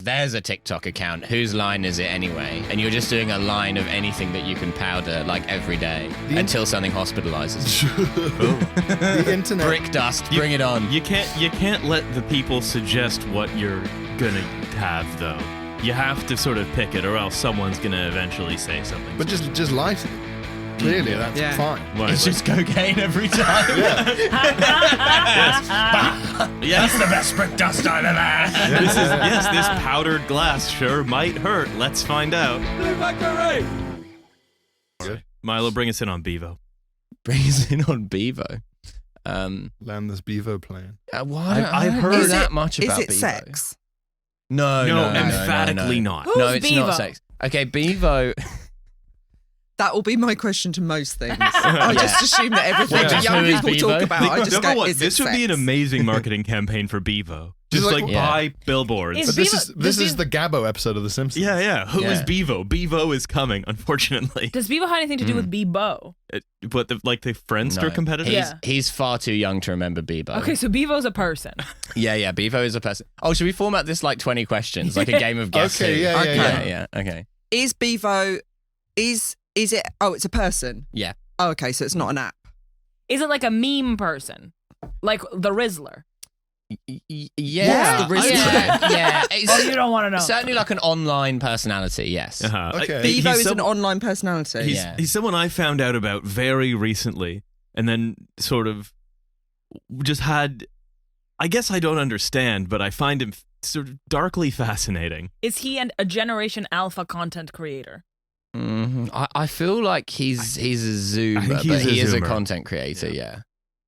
there's a TikTok account. Whose line is it anyway? And you're just doing a line of anything that you can powder like every day until something hospitalizes. The internet. Brick dust, bring it on. You can't let the people suggest what you're gonna have though. You have to sort of pick it, or else someone's gonna eventually say something. But just lie to them. Clearly, that's fine. It's just cocaine every time. Yes, the best brick dust I've ever had. This powdered glass sure might hurt. Let's find out. Milo, bring us in on Bivo. Bring us in on Bivo. Land this Beavo plane. I've heard that much about Bivo. Is it sex? No, emphatically not. No, it's not sex. Okay, Bivo. That will be my question to most things. I just assume that everything that young people talk about, I just go, is it this would sex? be an amazing marketing campaign for Beavo. Just like buy billboards. But this is the Gabbo episode of The Simpsons. Yeah. Who is Beavo? Beavo is coming, unfortunately. Does Beavo have anything to do with Bivo? What, the Friendster competitor? He's far too young to remember Bivo. Okay, so Bevo's a person. Yeah, Bivo is a person. Oh, should we format this like 20 questions, like a game of guess Okay, who? yeah. Okay. Is Beavo, is it, it's a person? Yeah. Oh, okay, so it's not an app. Is it like a meme person? Like the Rizzler? Yeah. Yeah. Oh, you don't want to know. Certainly like an online personality, yes. Okay. Beavo is an online personality. He's someone I found out about very recently, and then sort of just had, I guess I don't understand, but I find him sort of darkly fascinating. Is he a Generation Alpha content creator? I feel like he's a Zoomer, but he is a content creator, yeah.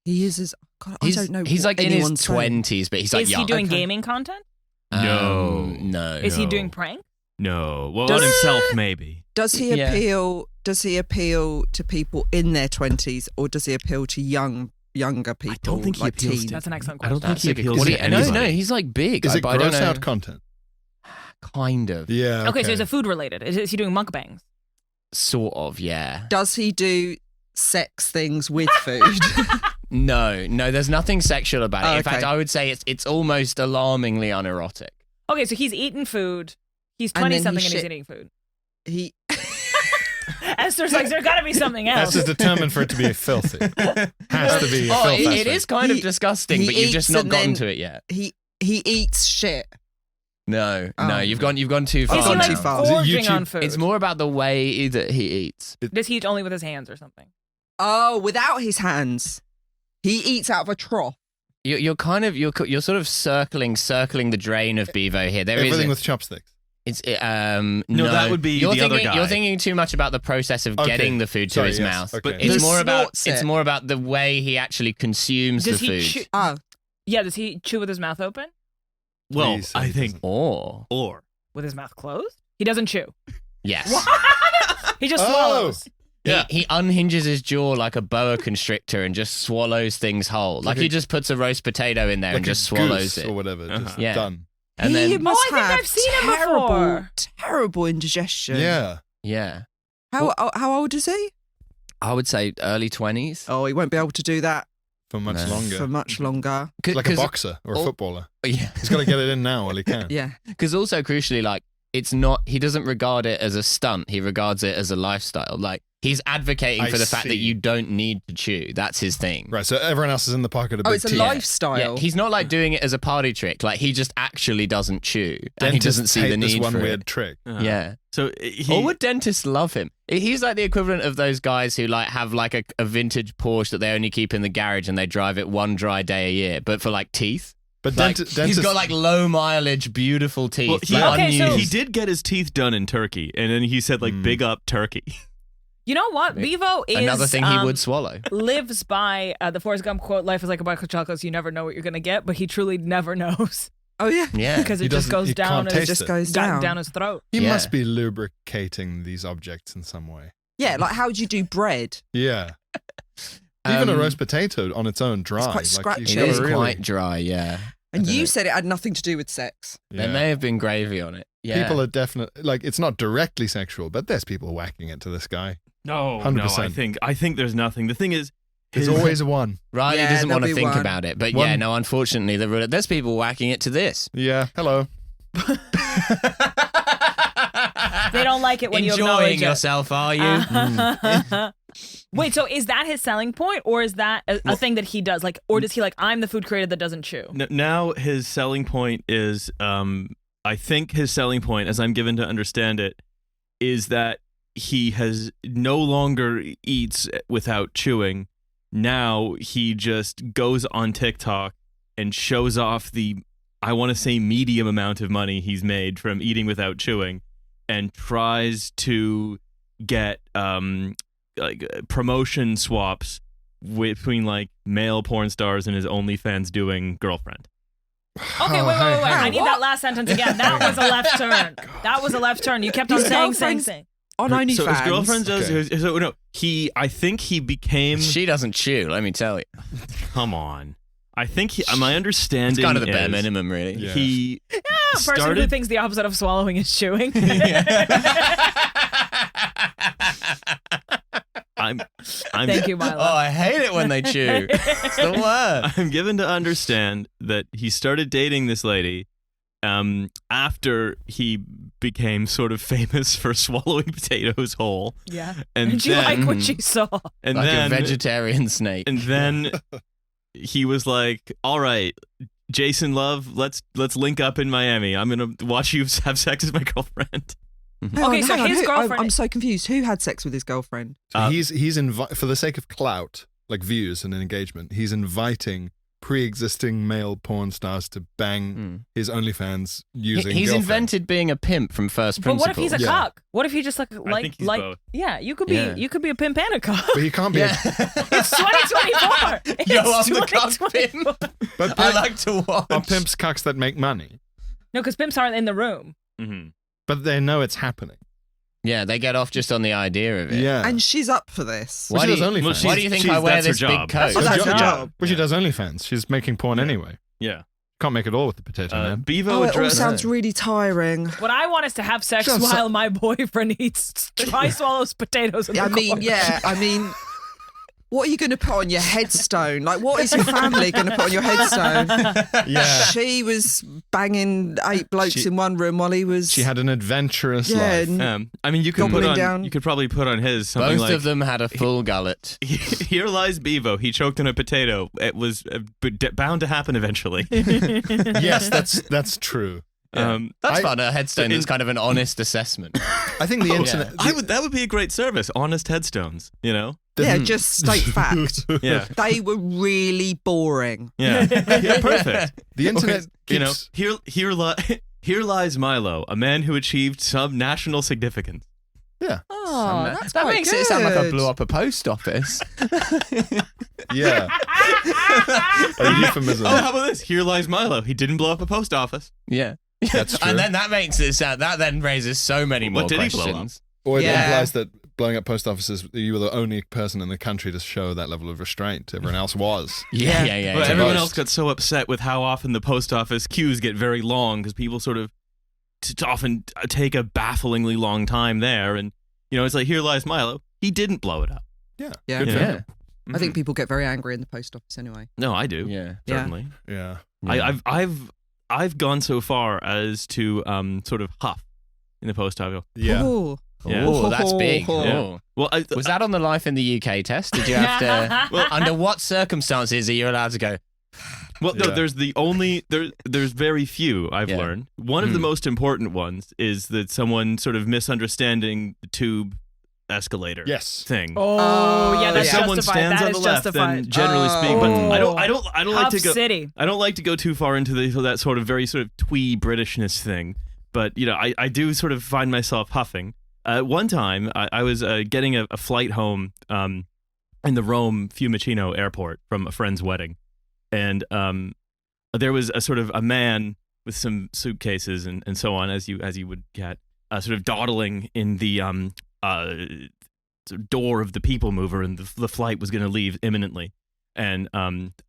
He is God, I don't know. He's like in his 20s, but he's like young. Is he doing gaming content? No. Is he doing prank? No. Well, on himself, maybe. Does he appeal? Does he appeal to people in their 20s, or does he appeal to younger people? I don't think he like appeals teens? to. That's an excellent I question. don't think he appeals to anybody. No, he's like big. Is it I don't gross know. out content? Kind of. Yeah. Okay, so is it food related? Is he doing mukbangs? Sort of, yeah. Does he do sex things with food? No, there's nothing sexual about it. Oh, In fact, I would say it's almost alarmingly unerotic. Okay, so he's eating food. He's And then 20-something he and he's eating food. he Esther's like, there's got to be something else. That's just determined for it to be filthy. Has to be a filth it aspect. is kind of disgusting, he but you've just eats not and gotten then to it yet. he eats shit. No, Oh. you've gone too far. Is he gone like too far. foraging YouTube? on food? It's more about the way that he eats. Does he eat only with his hands or something? Oh, without his hands, he eats out of a trough. You're sort of circling the drain of Beavo here. Everything with chopsticks. It's No, that would be the other guy. You're thinking too much about the process of getting the food to his mouth. Okay. It's He more about the way he actually consumes Does the he food. does he chew with his mouth open? Well, Please, I he think. doesn't. Or. With his mouth closed? He doesn't chew. Yes. He just swallows. Yeah. He unhinges his jaw like a boa constrictor and just swallows things whole. Like he just puts a roast potato in there Like and a just swallows goose it. or whatever. Just Yeah. done. And He then must I think have I've seen him before. terrible indigestion. Yeah. yeah, How old is he? I would say early 20s. Oh, he won't be able to do that For much longer. for much longer. Like a boxer or a footballer. Yeah. He's got to get it in now while he can. Yeah. Because also crucially, like he doesn't regard it as a stunt. He regards it as a lifestyle. Like he's advocating for the fact that you don't need to chew. That's his thing. Right, so everyone else is in the pocket of Oh, big it's a teeth. lifestyle. Yeah, he's not like doing it as a party trick. Like he just actually doesn't chew, and he Dentists doesn't see hate the this need one for weird it. trick. Yeah. So Or would dentists love him? He's like the equivalent of those guys who like have like a vintage Porsche that they only keep in the garage and they drive it one dry day a year, but for like teeth. But Like, dentists... he's got like low mileage, beautiful teeth. Well, like, Okay, so- unused. he did get his teeth done in Turkey, and then he said, like, big up Turkey. You know what? Beavo is Another thing he would swallow. lives by the Forrest Gump quote, "Life is like a box of chocolates. You never know what you're going to get," but he truly never knows. Oh yeah. Yeah. Because it just goes down can't his, taste it. goes down his throat. He Yeah. must be lubricating these objects in some way. Yeah, like how would you do bread? Yeah. Even a Um, roast potato on its own dry. quite scratchy. It gotta is really- quite dry, yeah. And I you don't said it had nothing to do with sex. There Yeah. may have been gravy on it. Yeah. People are definitely... Like, it's not directly sexual, but there's people whacking it to this guy. No, 100%. I think there's nothing. The thing is, There's always one. Riley Yeah, doesn't want to there'll be think one. about it, but One- yeah, no, unfortunately, there's people whacking it to this. Yeah, hello. They don't like it when you acknowledge Enjoying it. yourself, are you? Wait, so is that his selling point, or is that a thing that he does? Like, or does he like, I'm the food creator that doesn't chew? Now his selling point is, I think his selling point, as I'm given to understand it, is that he has no longer eats without chewing. Now he just goes on TikTok and shows off the, I want to say, medium amount of money he's made from eating without chewing, and tries to get like promotion swaps between like male porn stars and his OnlyFans doing girlfriend. Okay, wait. I need that last sentence again. That was a left turn. That was a left turn. You kept on saying. On OnlyFans. So his girlfriend does. So no, I think he became. She doesn't chew, let me tell you. Come on. I think my understanding It's kind of the bare is minimum, really. Yeah. He A person who thinks the opposite of swallowing is chewing. Thank you, Milo. Oh, I hate it when they chew. It's the worst. I'm given to understand that he started dating this lady after he became sort of famous for swallowing potatoes whole. Yeah. And you then, like what she saw? and Like then a vegetarian snake. and then he was like, "All right, Jason Love, let's link up in Miami. I'm gonna watch you have sex with my girlfriend." Okay, so his girlfriend. I'm so confused. Who had sex with his girlfriend? So he's for the sake of clout, like views and engagement, he's inviting pre-existing male porn stars to bang his OnlyFans using He's girlfriend. invented being a pimp from first But principles. what if he's a Yeah. cock? What if he just like think he's both. yeah, you could be a pimp and a cock. But he can't be. Yeah. It's 2024. Yo, It's I'm the cock 2024. pimp. But I like to watch. are pimps cocks that make money? No, because pimps aren't in the room. Mm-hmm. But they know it's happening. Yeah, they get off just on the idea of it. Yeah. And she's up for this. Well, she does OnlyFans. Well, Why do you think I wear that's her this big job. coat? That's That's her job. Well, she does OnlyFans. She's making porn anyway. Yeah. Can't make it all with the potato man. Bevo Oh, it all addressed. sounds really tiring. What I want is to have sex Sure, so- while my boyfriend eats swallows potatoes in the I mean, what are you going to put on your headstone? Like, what is your family going to put on your headstone? Yeah. She was banging 8 blokes in one room while he was. She had an adventurous yeah, life. I mean, you could Gobbling put on. down. You could probably put on his something Both like. of them had a full gullet. Here lies Bevo. He choked on a potato. It was bound to happen eventually. Yes, that's true. That's fun. A headstone that's kind of an honest assessment. I think the internet. That would be a great service. Honest headstones. You know. yeah, just state fact. Yeah. They were really boring. Yeah. Yeah. Perfect. The internet. You know. Keeps, Here lies Milo, a man who achieved some national significance. Yeah. Oh, that's that quite makes it sound like I good. blew up a post office. Yeah. A euphemism. Oh, how about this? Here lies Milo. He didn't blow up a post office. Yeah. That's true. And then that makes it sound, that then raises so many more What did he blow up? questions. Or it Yeah. implies that blowing up post offices, you were the only person in the country to show that level of restraint. Everyone else was. Yeah. But To everyone boast. else got so upset with how often the post office queues get very long because people sort of often take a bafflingly long time there. And, you know, it's like, here lies Milo. He didn't blow it up. Yeah. Yeah. Good for Yeah. him. I think people get very angry in the post office anyway. No, I do. Yeah. Certainly. Yeah. I've gone so far as to sort of huff in the post office. Yeah. Ooh. Yeah. Oh, that's big. Yeah. Oh. Well, Was that on the Life in the UK test? Did you have to? Well, under what circumstances are you allowed to go? Well, no, Yeah. there's very few I've Yeah. learned. One of the most important ones is that someone sort of misunderstanding the tube escalator Yes. thing. Oh, yeah, If that's someone justified. stands That on is the left, justified. then generally speaking, but I don't like Huff to go. City. I don't like to go too far into that sort of very sort of twee Britishness thing. But you know, I do sort of find myself huffing. One time, I was getting a flight home in the Rome Fiumicino airport from a friend's wedding, and there was a sort of a man with some suitcases and so on, as you would get, sort of dawdling in the door of the people mover, and the flight was going to leave imminently. And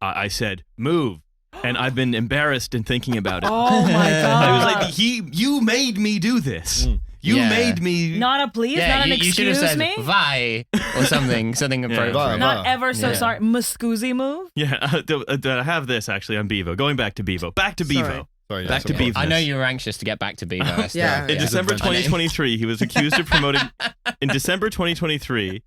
I said, "Move." And I've been embarrassed in thinking about it. Oh my god! I was like, you made me do this. You Yeah. made me. Not a please, Yeah, not an you should have excuse said me. "vai" or something appropriate. Vai. Not ever so Yeah. sorry. Muscusi move. Yeah, I have this actually on Bevo. Going back to Bevo. Back to Bevo. Sorry. Sorry, Back to someone- Bevo. I know you were anxious to get back to Bevo. Esther. Yeah. In December 2023, he was accused of promoting. In December 2023,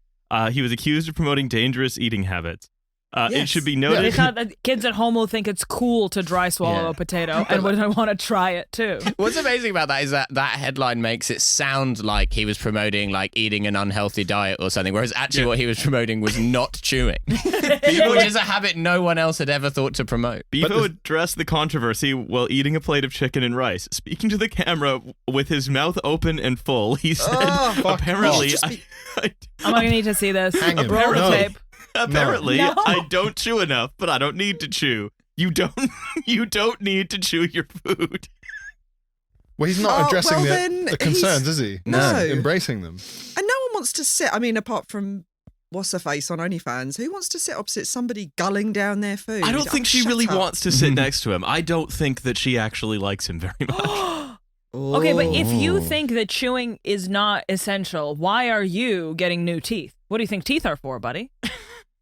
he was accused of promoting dangerous eating habits. It Yes. should be They noted. thought that kids at home will think it's cool to dry swallow a potato and would want to try it too. What's amazing about that is that headline makes it sound like he was promoting like eating an unhealthy diet or something, whereas actually what he was promoting was not chewing, which is a habit no one else had ever thought to promote. Bevo addressed the controversy while eating a plate of chicken and rice. Speaking to the camera with his mouth open and full, he said, "Apparently, I'm gonna need to see this. Hang him. Roll the No. tape. apparently, No. I don't chew enough, but I don't need to chew. You don't need to chew your food." Well, he's not addressing then the concerns, is he? No. Embracing them. And no one wants to sit. I mean, apart from what's her face on OnlyFans, who wants to sit opposite somebody gulling down their food? I don't think she Shut really up. wants to sit next to him. I don't think that she actually likes him very much. Okay, but if you think that chewing is not essential, why are you getting new teeth? What do you think teeth are for, buddy?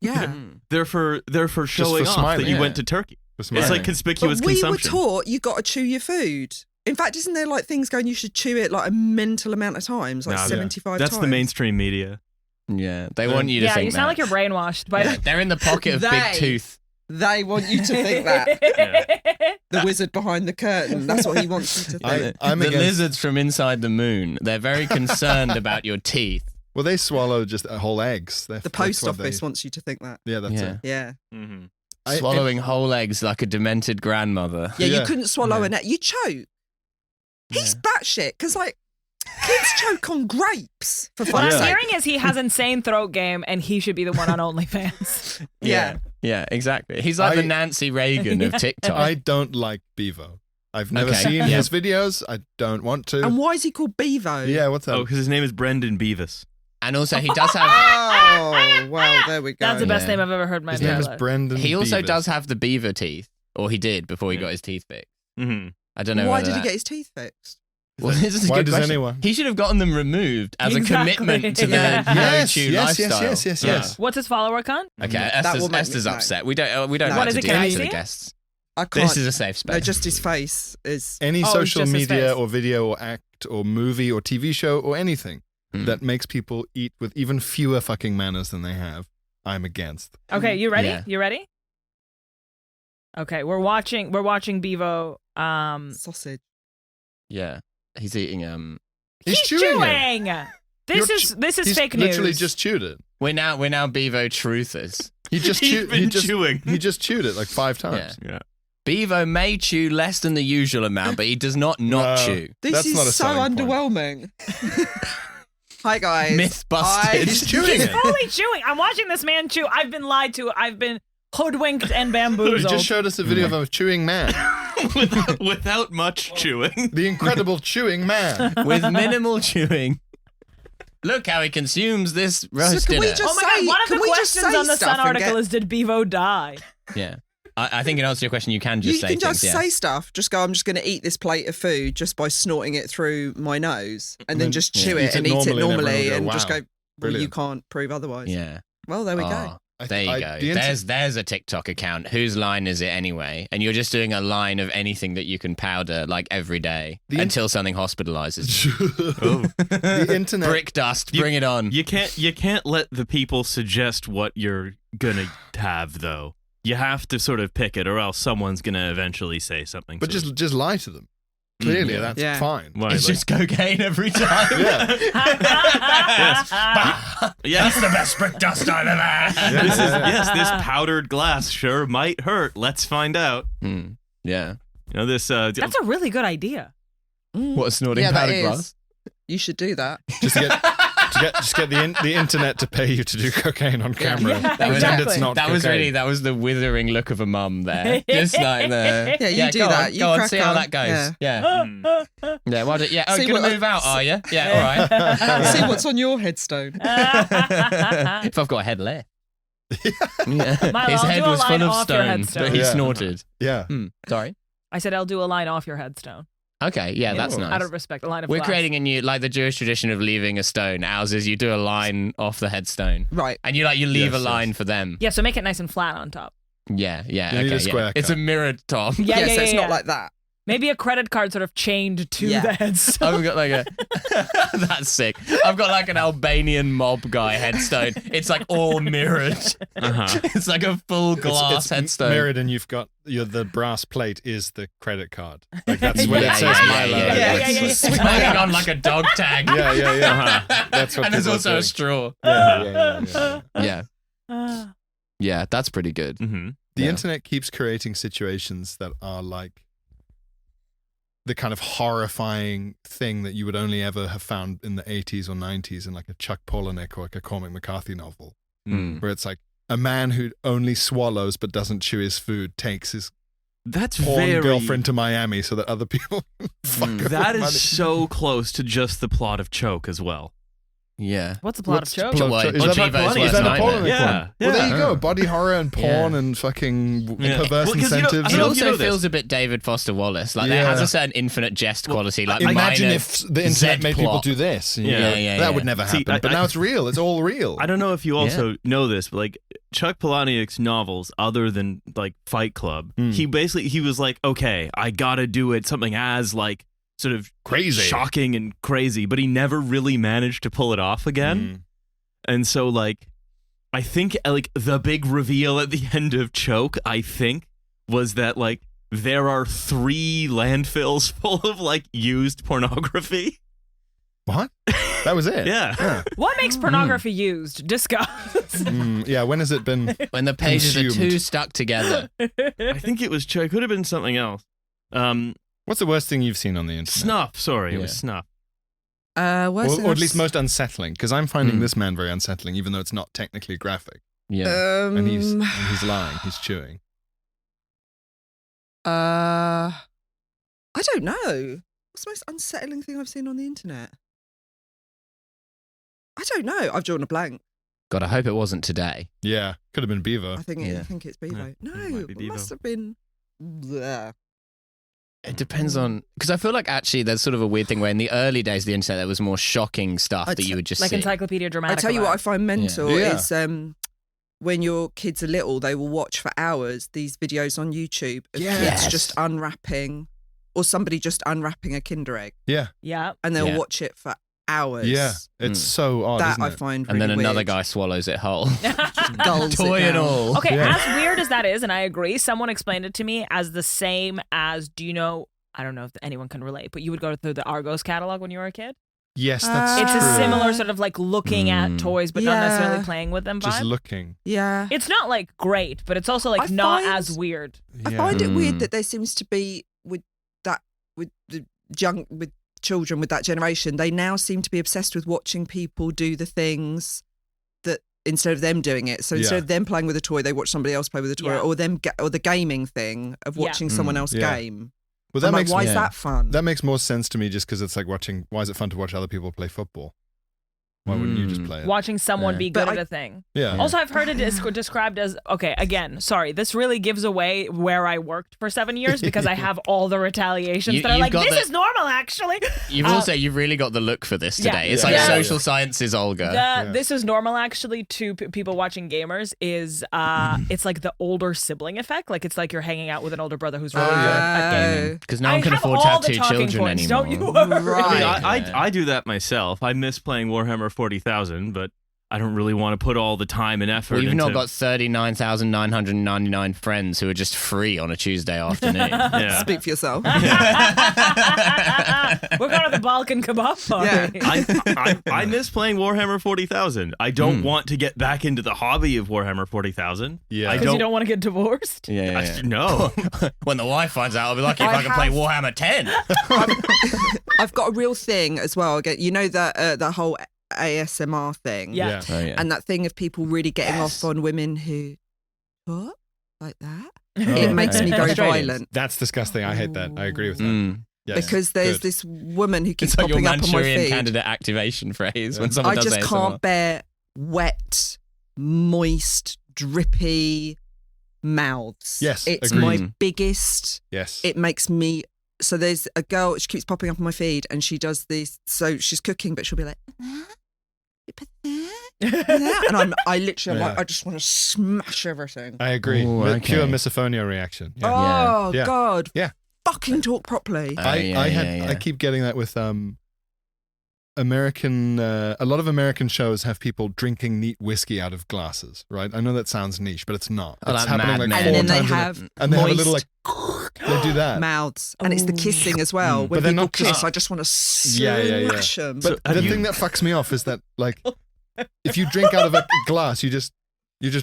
Yeah. They're for showing off smiling, that you yeah. went to Turkey. For It's smiling. like conspicuous But we consumption. were taught you got to chew your food. In fact, isn't there like things going you should chew it like a mental amount of times, like No, 75 That's times? the mainstream media. Yeah, they want you to Yeah, think you sound that. like you're brainwashed by Yeah, they're in the pocket of Big They- Tooth. They want you to think that. The wizard behind the curtain. That's what he wants you to think. I'm the against- lizards from inside the moon. They're very concerned about your teeth. Well, they swallow just whole eggs. The post office wants you to think that. Yeah, that's Yeah. it. Yeah. Mm-hmm. Swallowing whole eggs like a demented grandmother. Yeah, Yeah. you couldn't swallow an egg. You choke. He's batshit because, like, kids choke on grapes, for What fuck's I'm sake. hearing is he has insane throat game and he should be the one on OnlyFans. Yeah. Yeah, exactly. He's like the Nancy Reagan of TikTok. I don't like Bevo. I've never Okay. seen Yeah. his videos. I don't want to. And why is he called Bevo? Yeah, what's that? Oh, because his name is Brendan Beavis. And also he does have Oh, well, there we go. That's the best Yeah. name I've ever heard in my his entire name is life. Brendan. he also Beavis. does have the beaver teeth. Or he did before he got his teeth fixed. Mm-hmm. I don't know Why whether did he that- get his teeth fixed? Well, this is a Why good does question. anyone? He should have gotten them removed as Exactly. a commitment to the Yeah. no-chew lifestyle. Yes. What's his follower count? Okay, That will make Esther's me- no. upset. We don't No. have What to is it? do Can that I to see the it? guests. I can't. This is a safe space. No, just his face is. Any Oh, it's social just his media face. or video or act or movie or TV show or anything Hmm. that makes people eat with even fewer fucking manners than they have, I'm against. Okay, you ready? Yeah. You ready? Okay, we're watching Bevo. Sausage. Yeah, he's eating. He's He's chewing it. This You're is He's fake news. literally just chewed it. We're now Bevo truthers. He just He's chewed. been chewing. He just chewed it like 5 times. Yeah. Bevo may chew less than the usual amount, but he does not No. chew. This That's not a is so selling point. underwhelming. Hi, guys. Myth busted. He's chewing He's it. fully chewing. I'm watching this man chew. I've been lied to. I've been hoodwinked and He bamboozled. just showed us a video of a chewing man. without much chewing. The incredible chewing man. With minimal chewing. Look how he consumes this roast can we dinner. just- Oh my god! say- One of can the we just questions say on the stuff Sun and article get- is, "Did Bevo die?" Yeah. I think in answer to your question, you can just You say can things. just yeah. say stuff. Just go, I'm just going to eat this plate of food just by snorting it through my nose and then just chew Eat it and it eat it normally and normally everyone and will just go, go, "Wow, well, you brilliant." can't prove otherwise. Yeah. Well, there we go. Oh, there you go. the There's a TikTok account. Whose line is it anyway? And you're just doing a line of anything that you can powder like every day until something hospitalizes. Oh. The internet. Brick dust, bring it on. You can't let the people suggest what you're gonna have though. You have to sort of pick it, or else someone's gonna eventually say something. But sort of- just lie to them. Clearly, yeah. that's Yeah. fine. Why, It's like- just cocaine every time. Yeah. yes. That's the best brick dust I've ever had. This powdered glass sure might hurt. Let's find out. Yeah. You know this. That's a really good idea. What, snorting Yeah, that powdered is. glass? You should do that. Just get the internet to pay you to do cocaine on camera. Yeah, Pretend exactly. it's not That was cocaine. the withering look of a mum there. Just like the. Yeah, you do go that. On, You go on, crack see how on. that goes. Yeah. Yeah. Yeah, well, yeah. Oh, See gonna what- move out, are you? Yeah, all right. See what's on your headstone. If I've got a head left. Yeah. Milo, His I'll head do a was line full of off your stone, headstone. but he Yeah. snorted. Yeah. Sorry. I said I'll do a line off your headstone. Okay, yeah, that's Oh. nice. Out of respect, a line of We're glass. creating a new, like the Jewish tradition of leaving a stone. Ours is you do a line off the headstone, Right. and you leave Yes, a line yes. for them. Yeah, so make it nice and flat on top. Yeah, You need okay, a square It's cut. a mirrored top. Yeah, so it's yeah. not like that. Maybe a credit card sort of chained to Yeah. the headstone. I've got like a. That's sick. I've got like an Albanian mob guy headstone. It's like all mirrored. It's like a full glass it's headstone. mirrored, and you've got the brass plate is the credit card. Like that's when Yeah, it says yeah, Milo. yeah, yeah. It's hanging on like a dog tag. Yeah. That's what. And there's people are also doing. a straw. Yeah. Yeah, that's pretty good. Mm-hmm. The Yeah. internet keeps creating situations that are like the kind of horrifying thing that you would only ever have found in the 80s or 90s in like a Chuck Palahniuk or like a Cormac McCarthy novel, where it's like a man who only swallows but doesn't chew his food takes his That's porn very girlfriend to Miami so that other people can fuck her That for money. is so close to just the plot of Choke as well. Yeah. What's the plot of Choke? Well, Is that Bivo's is worst that a nightmare. Palahniuk Yeah, one? Well, there you yeah. go. Body horror and porn and fucking Yeah. perverse Well, 'cause you know- incentives. I It don't know if also you know this. feels a bit David Foster Wallace. Like, it Yeah. has a certain infinite jest quality. Like, Imagine minor if the internet Z made people plot. do this. Yeah. That would never See, happen. But now it's real. It's all real. I don't know if you also know this, but like Chuck Palahniuk's novels, other than like Fight Club, he was like, okay, I gotta do it something as like sort of Crazy. shocking and crazy, but he never really managed to pull it off again. And so like I think like the big reveal at the end of Choke, I think, was that like there are 3 landfills full of like used pornography. What? That was it? Yeah. What makes pornography used? Discuss. Yeah, when has it been? When the pages are Consumed. too stuck together. I think it was Choke. It could have been something else. What's the worst thing you've seen on the internet? Snuff. Sorry, it was Yeah. Snuff. Or at least most unsettling, because I'm finding this man very unsettling, even though it's not technically graphic. Yeah. And he's lying, he's chewing. I don't know. What's the most unsettling thing I've seen on the internet? I don't know. I've drawn a blank. God, I hope it wasn't today. Yeah, could have been Beavo. I think Yeah. it's Bivo. Yeah, No, it might be it Bivo. must have been. Bleh. It depends on, because I feel like actually there's sort of a weird thing where in the early days of the internet there was more shocking stuff that you would just like see. Encyclopedia I Dramatica. tell you what I find mental Yeah. is when your kids are little, they will watch for hours these videos on YouTube of Yes. kids just unwrapping, or somebody just unwrapping a Kinder Egg, Yeah, Yeah. and they'll Yeah. watch it for hours. yeah. It's so odd, That isn't I it? find and really then another weird. guy swallows it whole. Gulls it Toy and down. all. Okay, Yeah. as weird as that is, and I agree, someone explained it to me as the same as, do you know, I don't know if anyone can relate, but you would go through the Argos catalog when you were a kid? Yes, that's It's true. a similar sort of like looking at toys, but not Yeah. necessarily playing with them Just vibe. looking. Yeah. It's not like great, but it's also like I not find- as weird. I find it Mm. weird that there seems to be with the young with children with that generation, they now seem to be obsessed with watching people do the things that instead of them doing it. So instead Yeah. of them playing with a toy, they watch somebody else play with a toy, Yeah. or or the gaming thing of Yeah. watching someone else Yeah. game. Well, that I'm like, makes why is yeah. that fun? that makes more sense to me just because it's like watching. Why is it fun to watch other people play football? Why wouldn't you just play it? Watching someone Yeah. be good But at I- a thing. Yeah. Also, I've heard it described as, okay, again, sorry, this really gives away where I worked for 7 years because I have all the retaliations that are you've like, got this the- is normal, actually. You've really got the look for this Yeah. today. It's Yeah. like Yeah. social sciences, Olga. This is normal, actually, to people watching gamers is it's like the older sibling effect. Like, it's like you're hanging out with an older brother who's really good at gaming. Because no one can I have afford all to the have two talking children points, anymore. don't you worry. Right. I mean, I do that myself. I miss playing Warhammer 40,000, but I don't really want to put all the time and effort Well, you've into not got 39,999 friends who are just free on a Tuesday afternoon. Yeah. Speak for yourself. We're going to the Balkan kebab party. I miss playing Warhammer 40,000. I don't want to get back into the hobby of Warhammer 40,000. Yeah. I Because don't. you don't want to get divorced? Yeah. No. When the wife finds out, I'll be lucky if I can play Warhammer 10. I've got a real thing as well. Again, you know that the whole ASMR thing. Yeah. Oh, yeah. And that thing of people really getting Yes. off on women who what like that. Oh, It makes me very Australians. violent That's disgusting. I hate that. I agree with that. Mm. Yes. because there's Good. this woman who keeps It's like your popping up on my Manchurian feed. candidate activation phrase when someone I does just ASMR. can't bear wet, moist, drippy mouths. Yes, it's agreed. my biggest. Yes. It makes me. So there's a girl. She keeps popping up on my feed, and she does this. So she's cooking, but she'll be like, "You put that," and I literally, I'm like, I just want to smash everything. I agree. Ooh, okay. Pure misophonia reaction. Yeah. Oh Yeah. God! Yeah. fucking talk properly. I keep getting that with American. A lot of American shows have people drinking neat whiskey out of glasses, right? I know that sounds niche, but it's not. Oh, It's like happening Mad like Men. four And then they times a have minute. And they have a little moist like they do that. mouths, and it's the kissing as well. But When they're people not just- kiss, I just want to Yeah. smash them. But have the you- thing that fucks me off is that like if you drink out of a glass, you're just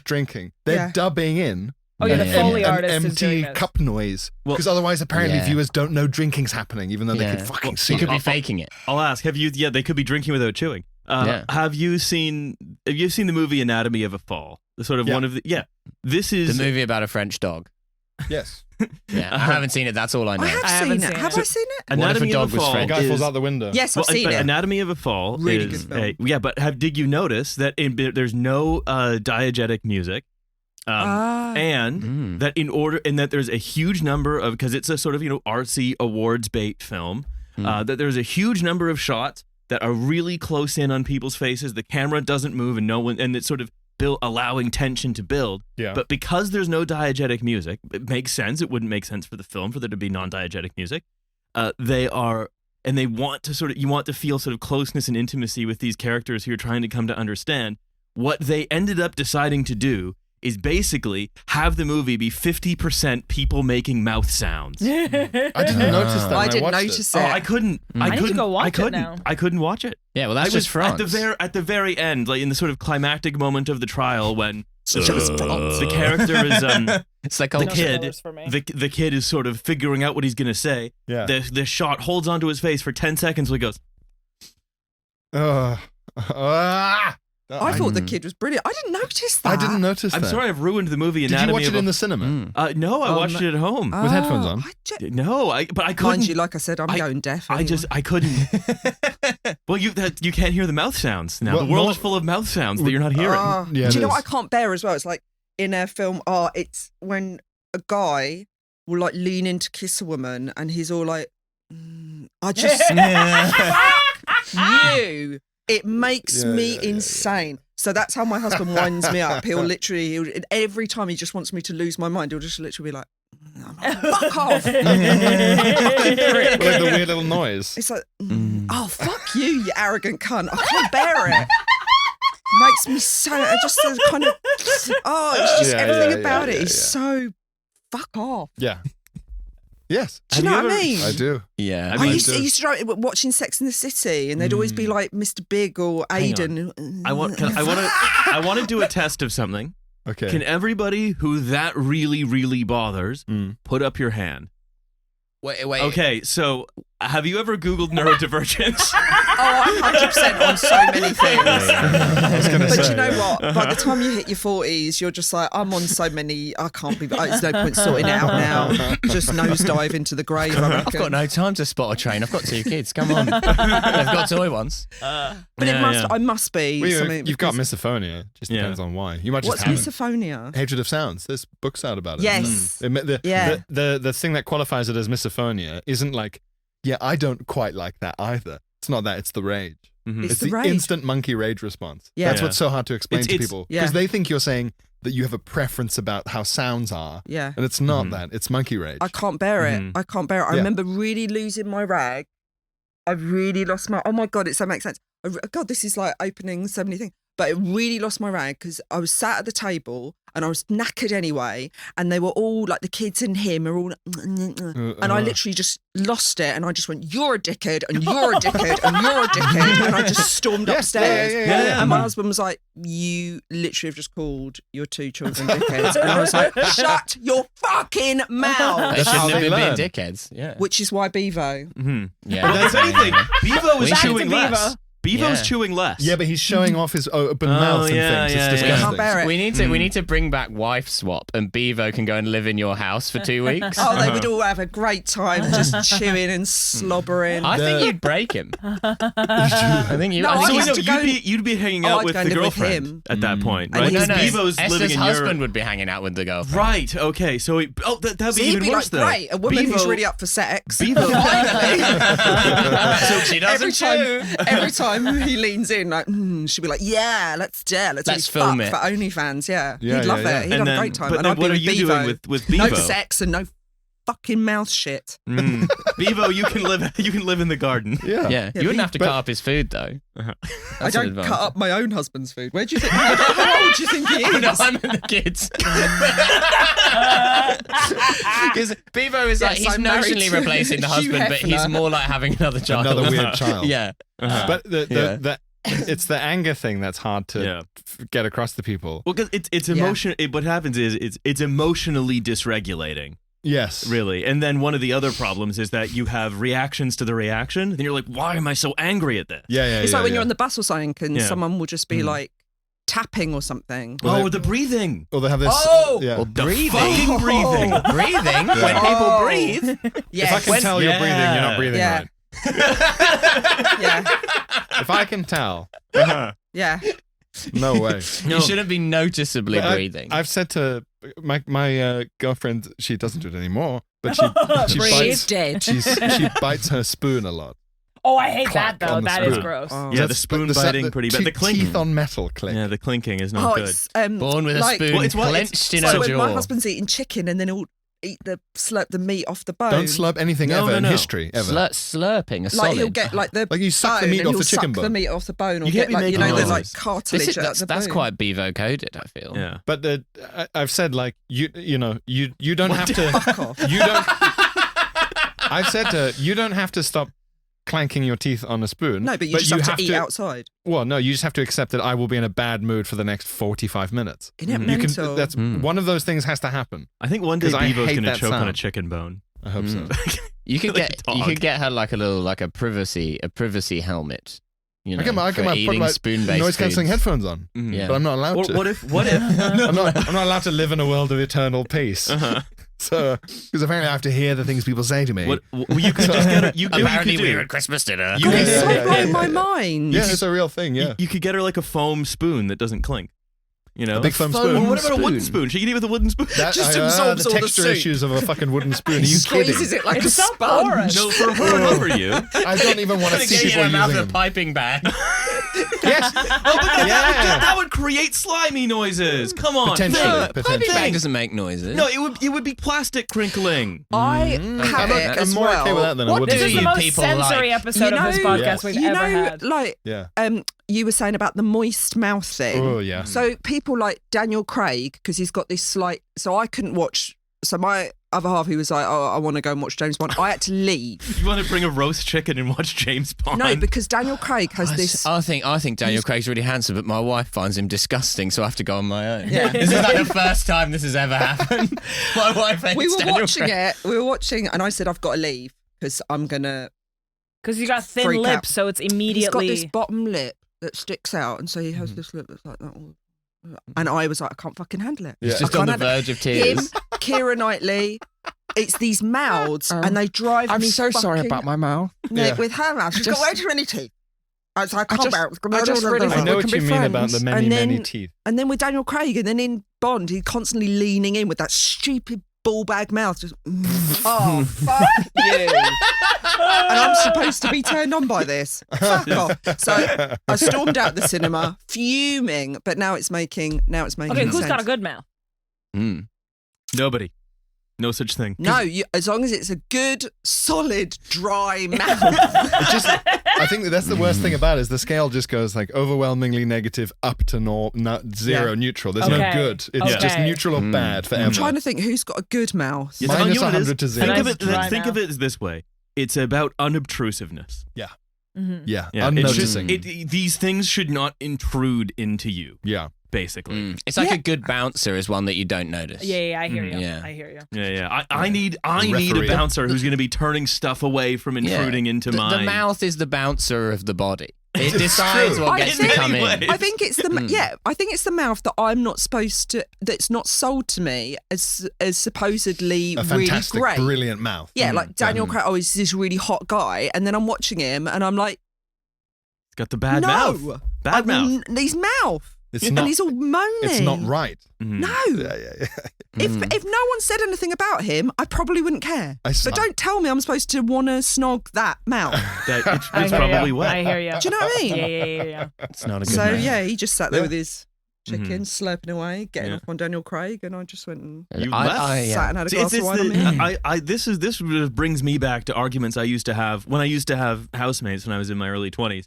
drinking. They're Yeah. dubbing in. Oh, yeah, the an Foley artist is empty doing this. cup noise Well- because otherwise apparently Yeah. viewers don't know drinking's happening even though they Yeah. could fucking see You could it. be faking it. I'll ask. Have you? Yeah, they could be drinking without chewing. Yeah. Have you seen the movie Anatomy of a Fall? The sort of Yeah. one of the This is The movie about a French dog. Yes. Yeah, I haven't seen it. That's all I know. I have haven't seen it. seen Have it. I seen it? What if a Anatomy dog of a was Fall. French? Guy falls is- out the window. Yes, I've Well, seen but it. Anatomy of a Fall Really is good film. but did you notice that there's no diegetic music, and Mm. that there's a huge number of, because it's a sort of artsy awards bait film, that there's a huge number of shots that are really close in on people's faces. The camera doesn't move, and it's sort of allowing tension to build. Yeah. But because there's no diegetic music, it makes sense. It wouldn't make sense for the film for there to be non-diegetic music. They want to you want to feel sort of closeness and intimacy with these characters who you're trying to come to understand. What they ended up deciding to do is basically have the movie be 50% people making mouth sounds. I didn't notice that. I when didn't watched notice it. Oh, it. I couldn't. I need to couldn't. go watch I it couldn't. now. I couldn't watch it. Yeah, well, that's I was just France. at the very end, like in the sort of climactic moment of the trial when Just the character is It's like the No kid. spoilers for me. The kid is sort of figuring out what he's gonna say. Yeah. The shot holds onto his face for 10 seconds. Where he goes, I thought the kid was brilliant. I didn't notice that. I didn't notice "I'm that. sorry, I've ruined the movie." Did you Anatomy watch of it in a- the cinema? No, I watched it at home. With headphones on? No, but I couldn't. Mind you, like I said, I'm going deaf. I couldn't. Well, you can't hear the mouth sounds now. Well, the world no- is full of mouth sounds that you're not hearing. Yeah, do you it know what I is. can't bear as well? It's like in a film, it's when a guy will like lean in to kiss a woman and he's all like, I just, you. It makes me insane. So that's how my husband winds me up. He'll every time he just wants me to lose my mind, he'll just literally be like, fuck off. Like the weird little noise. It's like, oh, fuck you, you arrogant cunt. I can't bear it. Makes me so, I just kind of, it's just everything about it is so fuck off. Yeah. Yes. Do you know what I mean? I do. Yeah. I used to watching Sex in the City, and they'd always be like Mr. Big or Aiden. I want to do a test of something. Okay. Can everybody who that really, really bothers put up your hand? Wait. Okay, so have you ever Googled neurodivergence? I'm 100% on so many things. I was going to But say. you know what? By the time you hit your 40s, you're just like, I'm on so many, I can't be, there's no point sorting it out now. Just nosedive into the grave, I reckon. I've got no time to spot a train. I've got 2 kids. Come on. They've got toy ones. But Yeah. I must be Well, something. you've got because- misophonia. Just depends on why. You might What's just have misophonia? hatred of sounds. There's books out about it. Yes. The thing that qualifies it as misophonia isn't like, yeah, I don't quite like that either. It's not that. It's the rage. Mhm. It's the the rage. instant monkey rage response. Yeah. That's Yeah. what's so hard to explain to It's- people yeah. because they think you're saying that you have a preference about how sounds are, Yeah. and it's not that. It's monkey rage. I can't bear it. Mhm. I can't bear it. I Yeah. remember really losing my rag. I really lost my. Oh my god, it so makes sense. God, this is like opening so many things. But I really lost my rag because I was sat at the table and I was knackered anyway, and they were all like the kids and him are all, and I literally just lost it, and I just went, "You're a dickhead, and you're a dickhead, and you're a dickhead," and I just stormed upstairs. Yeah. And my husband was like, "You literally have just called your 2 children dickheads," and I was like, "Shut your fucking mouth." They That's how shouldn't they have been learn. being dickheads. Yeah. Which is why Bevo. Yeah. But that's anything. Bevo We is should- chewing Back to less. Bevo's Yeah. chewing less. Yeah, but he's showing off his open mouth and yeah, things. yeah, It's yeah. disgusting. Can't bear it. We need to bring back wife swap, and Bevo can go and live in your house for 2 weeks. Oh, they would all have a great time just chewing and slobbering. I think you'd break him. I think you. No, I I think used you- to go- you'd be hanging Oh, out I'd with go and the live with girlfriend him. at that point, And right? he's- Because no, Bevo's Esther's living in husband your would be hanging out with the girlfriend. right. Okay, so that'd So be he'd even be worse like, though. great, a woman who's really up for sex. Bevo. So she doesn't chew. every time he leans in, like, she'd be like, "Yeah, let's Let's really film fuck it. for OnlyFans." Yeah, Yeah, he'd love yeah, it. He'd And have then- a great time. but And then I'd what be are with you Bevo. doing with No Bevo? sex and no fucking mouth shit. Bevo, you can live in the garden. Yeah, you wouldn't have to cut up his food though. I That's an don't advantage. cut up my own husband's food. Where do you think? How old do you think he is? No, I'm in the kids. Because Bivo is like, Yes, he's I'm married notionally to replacing the Hugh husband, but he's Hefner. more like having another child. Another weird child. Yeah. But it's the anger thing that's hard to get across to people. Well, because it's emotion. What happens is it's emotionally dysregulating. Yes. Really. And then one of the other problems is that you have reactions to the reaction. Then you're like, why am I so angry at this? It's like when you're on the bus or something and someone will just be Mm. like tapping or something. Well, the breathing. Or they have this. Oh! Yeah. Well, breathing. Fucking breathing. Breathing? Yeah. When people breathe? Yes. If I can tell you're breathing, you're not breathing Yeah. right. Yeah. If I can tell, Yeah. no way. You shouldn't be noticeably But breathing. I've said to my girlfriend, she doesn't do it anymore, but she Breathe. bites. Dead. She bites her spoon a lot. Oh, I hate Clack that though. on the That is spoon. gross. Oh. Yeah, the spoon biting pretty bad. The clinking. Teeth on metal click. Yeah, the clinking is not good. It's Born with a like- spoon Well, it's what- clenched in so a when my jaw. husband's eating chicken and then he'll slurp the meat off the bone. Don't slurp anything No, ever no, in no. history ever. Like Slurping, a solid. he'll get like the Like you suck the bone meat and off he'll the chicken suck the bone. meat off the bone or You get can't be like making the noises. like cartilage out the that's bone. quite Bevo coded, I feel. Yeah. But I've said like you don't have to. Fuck off. You don't. I've said to her, you don't have to stop clanking your teeth on a spoon. No, but you just have to eat outside. Well, no, you just have to accept that I will be in a bad mood for the next 45 minutes. Isn't it You mental? can. That's one of those things has to happen. I think one day 'Cause I Bevo's hate going to that choke on a sound. chicken bone. I hope so. You could Like get a you dog. could get her like a privacy helmet. You know, I can for put eating my spoon-based noise cancelling foods. headphones on, Yeah. but I'm not allowed to. What if I'm not allowed to live in a world of eternal peace. So, because apparently I have to hear the things people say to me. well, you could just get her, Apparently, you could we do. were at Christmas dinner. You God, can- it's so yeah, blowing yeah, my yeah. mind. Yeah, it's a real thing. Yeah, You could get her like a foam spoon that doesn't clink. You know, a big foam foam spoon. Well, what about a spoon. wooden spoon? She can eat with a wooden spoon. That, Just the absorbs all the texture soup. issues of a fucking wooden spoon. Are you kidding? Squeezes it like It's a so sponge. porous. No, for over you. I don't even want to see people using them. piping bag. Yes, That would create slimy noises. Come on. Potentially. No, Piping bag doesn't make noises. No, it would be plastic crinkling. I have it I'm as more well. okay with that than a What wooden do This is spoon. the most people sensory like? episode of this podcast Yes. we've you ever know, had. like Yeah. you were saying about the moist mouth thing. Oh yeah. So people like Daniel Craig, because he's got this slight. So I couldn't watch. So my other half, he was like, "Oh, I want to go and watch James Bond." I had to leave. You want to bring a roast chicken and watch James Bond? No, because Daniel Craig has this. I think Daniel Craig's really handsome, but my wife finds him disgusting, so I have to go on my own. Yeah. This is like the first time this has ever happened. My wife hates We were Daniel watching Craig. it. We were watching, and I said, "I've got to leave because I'm gonna." Because you got thin Freak out. lips, so it's He's got immediately. this bottom lip that sticks out, and so he has this lip that's like that. And I was like, I can't fucking handle it. Yeah. He's just I on the can't handle it. verge of Him, tears. Keira Knightley. It's these mouths, and they drive me. fucking- my mouth. No, Yeah. with her mouth, she's got way too many teeth. I can't bear it. I just really I think know we what can you be mean about friends. the many, And then- many teeth. And then with Daniel Craig, and then in Bond, he's constantly leaning in with that stupid ball bag mouth. Just, oh, fuck you. And I'm supposed to be turned on by this. Fuck off. So I stormed out the cinema, fuming, but now it's making Okay, who's sense. got a good mouth? Mm. Nobody. No such thing. No, as long as it's a good, solid, dry mouth. It just, I think that's the worst thing about it is the scale just goes like overwhelmingly negative up to zero, Yeah. neutral. There's Okay. no good. It's just Okay. neutral or bad forever. I'm trying to think who's got a good mouth. Yes, Minus you know what it is? 100 to zero. Think of Nice it. dry Think of mouth. it as this way. It's about unobtrusiveness. Mm-hmm. Yeah, Yeah, unnoticing. these things should not intrude into you. Yeah. Basically. Mm. It's like Yeah. a good bouncer is one that you don't notice. Yeah, I hear you. Yeah. I hear you. Yeah. I need a referee. bouncer who's going to be turning stuff away from intruding into the mine. mouth is the bouncer of the body. It It's decides true. what I gets to think- come in. Anyway. I think it's the I think it's the mouth that I'm not supposed to. That's not sold to me as supposedly A really fantastic, great. brilliant mouth. Yeah, like Daniel Craig. Oh, he's this really hot guy, and then I'm watching him, and I'm like, It's got the bad no, mouth. Bad mouth. His mouth, It's and not. he's all moaning. It's not right. Mhm. No. Yeah. If no one said anything about him, I probably wouldn't care. But don't tell me I'm supposed to want to snog that mouth. I It's hear probably you. wet. I hear you. Do you know what I mean? Yeah. It's not a good So mouth. yeah, he just sat there with his chicken, slurping away, getting off on Daniel Craig, and I just went and You sat and had a glass of wine on me. This brings me back to arguments I used to have when I used to have housemates when I was in my early 20s.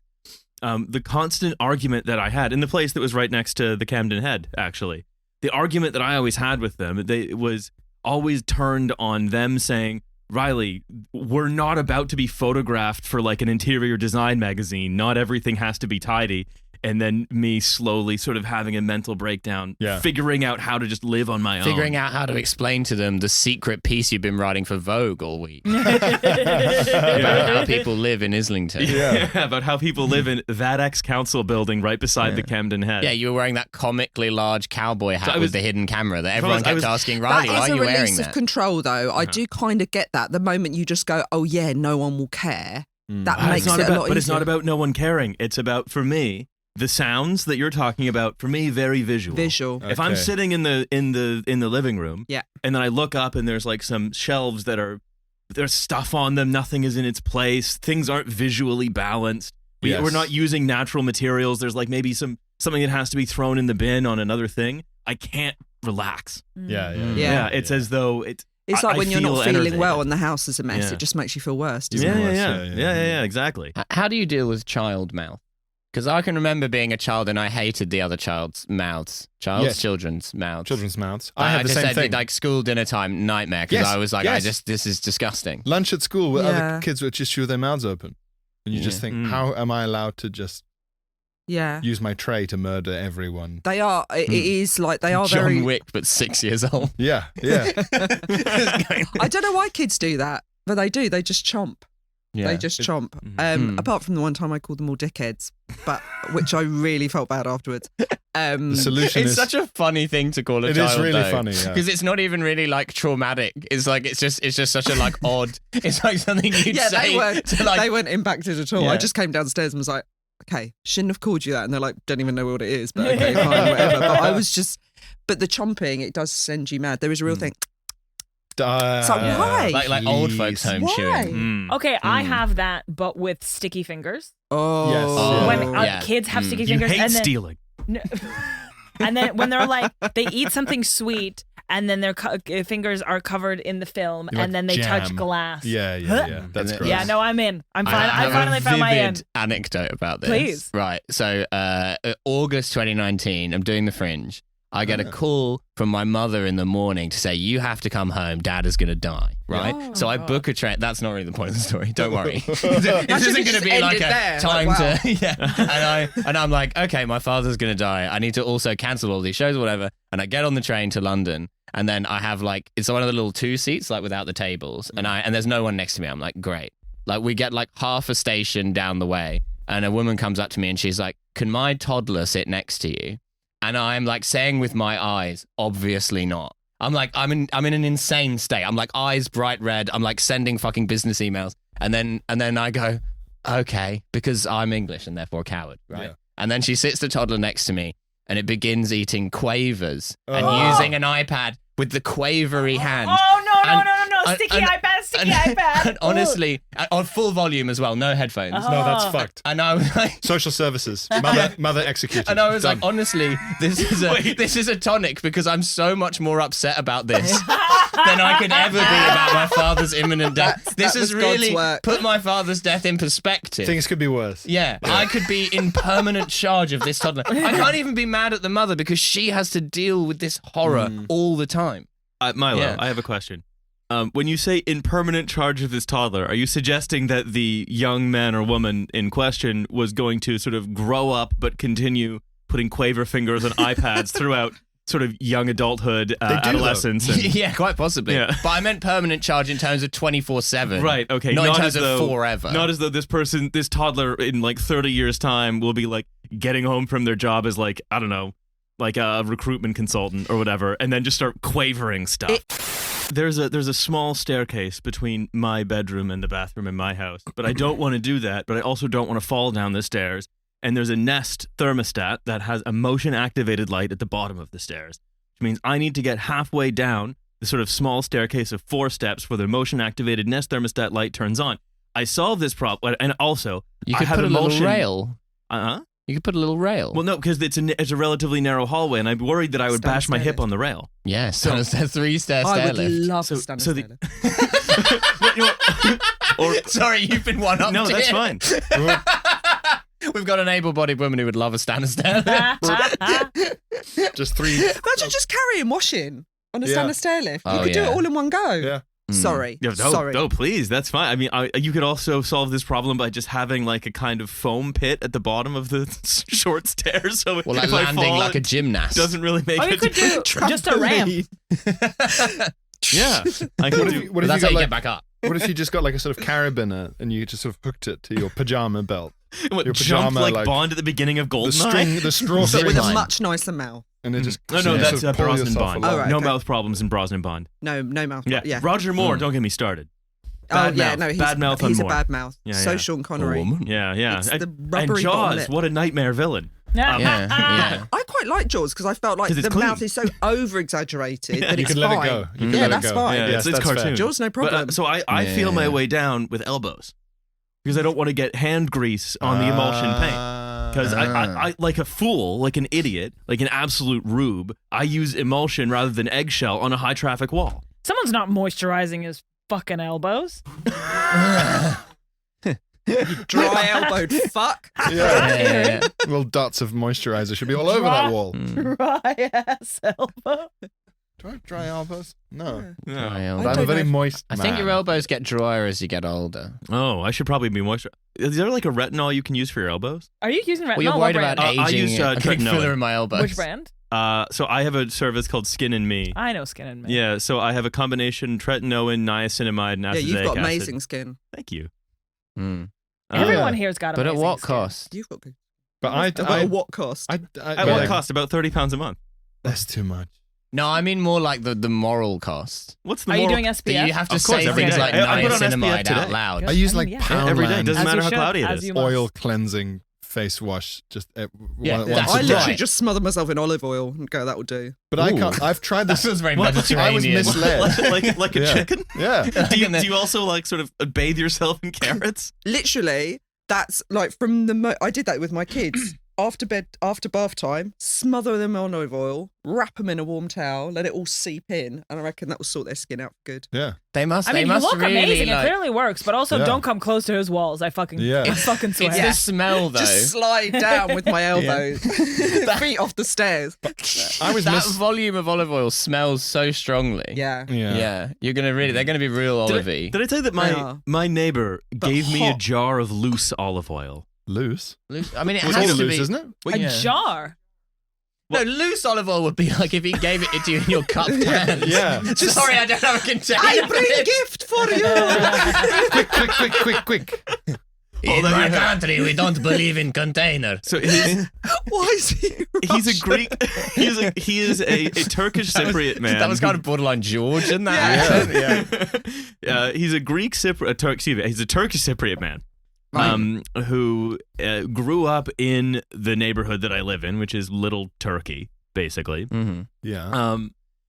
The constant argument that I had in the place that was right next to the Camden Head, actually. The argument that I always had with them, it was always turned on them saying, Riley, we're not about to be photographed for like an interior design magazine. Not everything has to be tidy. And then me slowly sort of having a mental breakdown, figuring out how to just live on my own. Figuring out how to explain to them the secret piece you've been writing for Vogue all week. About how people live in Islington. Yeah, about how people live in that ex-council building right beside the Camden Head. Yeah, you were wearing that comically large cowboy hat with the hidden camera that everyone kept asking, Riley, why are you wearing that? That is a release of control, though. I do kind of get that. The moment you just go, oh yeah, no one will care, that makes it a lot easier. But it's not about no one caring. It's about, for me, the sounds that you're talking about, for me, very visual. Visual. If I'm sitting in the living room, and then I look up and there's like some shelves that there's stuff on them, nothing is in its place, things aren't visually balanced. We're not using natural materials. There's like maybe something that has to be thrown in the bin on another thing. I can't relax. Yeah. It's as though it's like when you're not feeling enervated. well and the house is a mess. It just makes you feel worse, doesn't it? Yeah, exactly. How do you deal with child mouth? Because I can remember being a child and I hated the other child's mouths. Children's mouths. Children's mouths. I had the just same said, thing. Like school dinner time, nightmare. Because I was like, this is disgusting. Lunch at school where other kids would just chew their mouths open. And you just think, how am I allowed to just use my tray to murder everyone? They are. It is like they are John very... Wick, but 6 years old. Yeah. I don't know why kids do that, but they do. They just chomp. Yeah. They just chomp. Apart from the one time I called them all dickheads, but which I really felt bad afterwards. The solution it's is such a funny thing to call a it child. It is really though, funny, because it's not even really like traumatic. It's like it's just such a like odd. It's like something you'd say. They weren't impacted at all. I just came downstairs and was like, okay, shouldn't have called you that. And they're like, don't even know what it is, but okay, fine, whatever. But I was just, but the chomping, it does send you mad. There is a real thing. So why? Like old folks home chewing. Okay, I have that, but with sticky fingers. Oh, yes. When kids have sticky fingers, you hate stealing. And then when they're like, they eat something sweet, and then their fingers are covered in the film, and then they touch glass. Yeah. That's gross. Yeah, no, I'm in. I'm fine. I finally found my end. Anecdote about this. Please. Right. So, August 2019, I'm doing the Fringe. I get a call from my mother in the morning to say, you have to come home, Dad is going to die, right? So I book a train. That's not really the point of the story. Don't worry. This isn't going to be like a time to... And I'm like, okay, my father's going to die. I need to also cancel all these shows or whatever. And I get on the train to London, and then I have like, it's one of the little 2 seats, like without the tables. And there's no one next to me. I'm like, great. Like we get like half a station down the way, and a woman comes up to me and she's like, can my toddler sit next to you? And I'm like saying with my eyes, obviously not. I'm like, I'm in an insane state. I'm like eyes bright red. I'm like sending fucking business emails. And then I go, okay, because I'm English and therefore a coward, right? Yeah. And then she sits the toddler next to me and it begins eating quavers and using an iPad with the quavery hand. Oh, no. Sticky iPad. And honestly, on full volume as well, no headphones. No, that's fucked. And I was like... Social services. Mother executed. And I was like, honestly, this is a tonic because I'm so much more upset about this than I could ever be about my father's imminent death. This has really put my father's death in perspective. Things could be worse. Yeah, I could be in permanent charge of this toddler. I can't even be mad at the mother because she has to deal with this horror all the time. Milo, I have a question. When you say in permanent charge of this toddler, are you suggesting that the young man or woman in question was going to sort of grow up but continue putting quaver fingers on iPads throughout sort of young adulthood, adolescence? Yeah, quite possibly. Yeah. But I meant permanent charge in terms of 24/7. Right, okay. Not in terms of forever. Not as though this toddler in like 30 years' time will be like getting home from their job as like, I don't know, like a recruitment consultant or whatever, and then just start quavering stuff. There's a small staircase between my bedroom and the bathroom in my house, but I don't want to do that, but I also don't want to fall down the stairs. And there's a Nest thermostat that has a motion-activated light at the bottom of the stairs, which means I need to get halfway down the sort of small staircase of 4 steps where the motion-activated Nest thermostat light turns on. I solved this problem, and also you could put a little rail. You You could put a little rail. Well, no, because it's a relatively narrow hallway, and I'm worried that I would bash my hip on the rail. Yeah, so it's a 3-stair I stair would lift. love to stand on stair lift. Or Sorry, you've been one up. no, that's fine. We've got an able-bodied woman who would love a stand stair lift. Just 3. Imagine just carrying washing on a standard stair lift. You Oh, could do yeah. it all in one go. Yeah. Sorry. Yeah, Sorry. No, please, that's fine. I mean, you could also solve this problem by just having like a kind of foam pit at the bottom of the short stairs. So Well, like if I landing fall, like a it gymnast. doesn't really make Oh, you it. could do just a ramp. Yeah, I could do. What But if that's you how you got get back up. What if you just got like a sort of carabiner and you just sort of hooked it to your pajama belt? What, Your jump pajama, like like, Bond at the beginning of The Goldeneye? straw But string with a line. much nicer mouth. and it just No, so you that's sort of pull Brosnan yourself Bond. Oh, along. right. No okay. mouth problems in Brosnan Bond. No mouth. Yeah, Yeah. Roger Moore. Don't get me started. Bad yeah, mouth. no, he's Bad mouth on he's a Moore. bad mouth. Yeah, So yeah. Sean Connery. Yeah, yeah. It's and, the and rubbery bottom Jaws, lip. what a nightmare villain. Yeah. I quite like Jaws because I felt like 'Cause it's the clean. mouth is so over exaggerated that You it's can let fine. it go. You can Yeah, let that's it go. fine. Yeah, Yes, it's that's fair. cartoon. Jaws, no problem. But, so I feel my way down with elbows because I don't want to get hand grease on the emulsion paint. Because I, like a fool, like an idiot, like an absolute rube, I use emulsion rather than eggshell on a high traffic wall. Someone's not moisturizing his fucking elbows. Dry elbowed fuck. Yeah. Little dots of moisturizer should be all over that wall. Dry ass elbow. Do I have dry elbows? No. Yeah. But I'm a very moist I man. think your elbows get drier as you get older. Oh, I should probably be moisturized. Is there like a retinol you can use for your elbows? Are you using retinol? Well, you're What worried brand? about I aging. use, a big tretinoin. filler in my elbows. Which brand? So I have a service called Skin and Me. I know Skin and Me. Yeah, so I have a combination tretinoin, niacinamide, and Yeah, acetic you've got acid. amazing skin. Thank you. Mm. Everyone Yeah. here's got But at amazing what skin. cost? You've got good. But At what cost? At what cost? About £30 a month. That's too much. No, I mean more like the moral cost. What's the Are you moral- doing That SPF? you have to Of course, say every things day. like I put on SPF niacinamide today. out loud. Good. I use I like mean, yeah. Poundland every day? Doesn't As matter you how should, cloudy it as is. you must. Oil cleansing face wash just Yeah, once that's a I day. literally right. just smother myself in olive oil and go, that will do. But I Ooh. can't. I've tried That this. feels very What? Mediterranean. I was misled. like a Yeah. chicken? Yeah. Do you also like sort of bathe yourself in carrots? Literally, that's like from I did that with my kids. After bath time, smother them on olive oil, wrap them in a warm towel, let it all seep in, and I reckon that will sort their skin out good. Yeah. They must. I they mean, you must look really, amazing. like, It clearly works, but also Yeah. don't come close to his walls. I fucking It's swear. the smell though. Just slide down with my elbows, feet off the stairs. I was that volume of olive oil smells so strongly. Yeah. Yeah, you're gonna really. They're gonna be real olivey. Did I tell you that Yeah. my neighbor But gave me a hot. jar of loose olive oil? Loose. I mean, it It's has all to loose, be. isn't it? Well, A yeah. jar. No, loose olive oil would be like if he gave it to you in your cupped hands. Yeah. Sorry, I don't have a container. I bring a gift for you. Quick. In my country, we don't believe in container. So Why is he? he's a Greek. He is a Turkish Cypriot man. That was kind of borderline Georgian. That accent. Yeah. He's a Greek Cypriot. He's a Turkish Cypriot man. Who grew up in the neighborhood that I live in, which is Little Turkey, basically. Mm-hmm. Yeah.